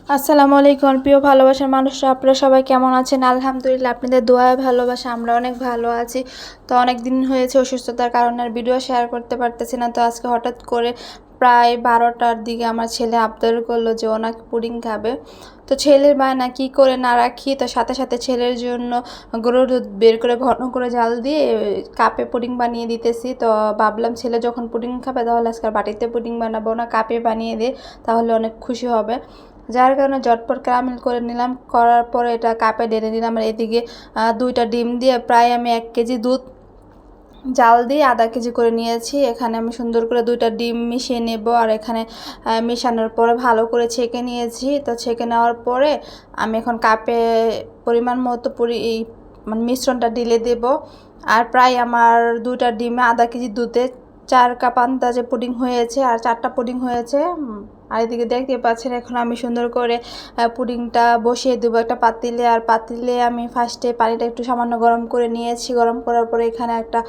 আসসালামু আলাইকুম প্রিয় ভালোবাসার মানুষরা, আপনারা সবাই কেমন আছেন? আলহামদুলিল্লাহ, আপনাদের দোয়ায় ভালোবাসা আমরা অনেক ভালো আছি। তো অনেক দিন হয়েছে অসুস্থতার কারণে আর ভিডিও শেয়ার করতে পারতেছি না। তো আজকে হঠাৎ করে প্রায় 12টার দিকে আমার ছেলে আবদার করলো যে ও নাকি পুডিং খাবে। তো ছেলের বায়না কী করে না রাখি, তো সাথে সাথে ছেলের জন্য গরুর দুধ বের করে ঘন করে জাল দিয়ে কাপে পুডিং বানিয়ে দিতেছি। তো ভাবলাম ছেলে যখন পুডিং খাবে তাহলে আজকে বাটিতে পুডিং বানাবো না, কাপে বানিয়ে দিয়ে তাহলে অনেক খুশি হবে। যার কারণে ঝটপট ক্যারামেল করে নিলাম, করার পরে এটা কাপে ঢেলে নিলাম। আর এদিকে 2টা ডিম দিয়ে প্রায় আমি 1 কেজি দুধ জাল দিয়ে আধা কেজি করে নিয়েছি। এখানে আমি সুন্দর করে 2টা ডিম মিশিয়ে নেব। আর এখানে মেশানোর পরে ভালো করে ছেঁকে নিয়েছি। তো ছেঁকে নেওয়ার পরে আমি এখন কাপে পরিমাণ মতো মানে মিশ্রণটা ঢেলে দেব। আর প্রায় আমার 2টা ডিমে আধা কেজি দুধে 4 কাপ আন্দাজে পুডিং হয়েছে, আর 4টা পুডিং হয়েছে। আর এদিকে দেখতে পাচ্ছেন এখন আমি সুন্দর করে পুডিংটা বসিয়ে দেবো একটা পাতিলে। আর পাতিলে আমি ফার্স্টে পানিটা একটু সামান্য গরম করে নিয়েছি। গরম করার পরে এখানে একটা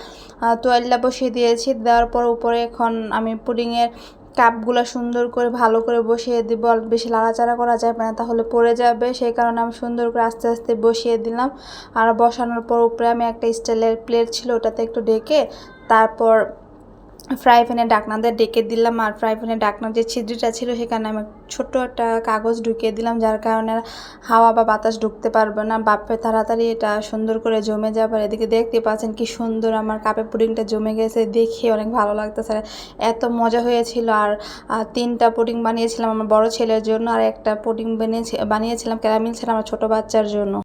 তোয়াল্লা বসিয়ে দিয়েছি। দেওয়ার পর উপরে এখন আমি পুডিংয়ের কাপগুলো সুন্দর করে ভালো করে বসিয়ে দিব। আর বেশি লাড়াচাড়া করা যাবে না, তাহলে পড়ে যাবে। সেই কারণে আমি সুন্দর করে আস্তে আস্তে বসিয়ে দিলাম। আর বসানোর পর উপরে আমি একটা স্টিলের প্লেট ছিল ওটাতে একটু ঢেকে তারপর ফ্রাই প্যানের ঢাকনা দিয়ে ঢেকে দিলাম। আর ফ্রাই প্যানের ঢাকনার যে ছিদ্রটা ছিল সেখানে আমি ছোট্ট একটা কাগজ ঢুকিয়ে দিলাম, যার কারণে হাওয়া বা বাতাস ঢুকতে পারবে না, বাপে তাড়াতাড়ি এটা সুন্দর করে জমে যাবে। আর এদিকে দেখতে পাচ্ছেন কি সুন্দর আমার কাপে পুডিংটা জমে গেছে, দেখে অনেক ভালো লাগতেছে, এত মজা হয়েছিল। আর 3টা পুডিং বানিয়েছিলাম আমার বড় ছেলের জন্য, আর একটা পুডিং বানিয়েছিলাম ক্যারামেল ছিল আমার ছোটো বাচ্চার জন্য।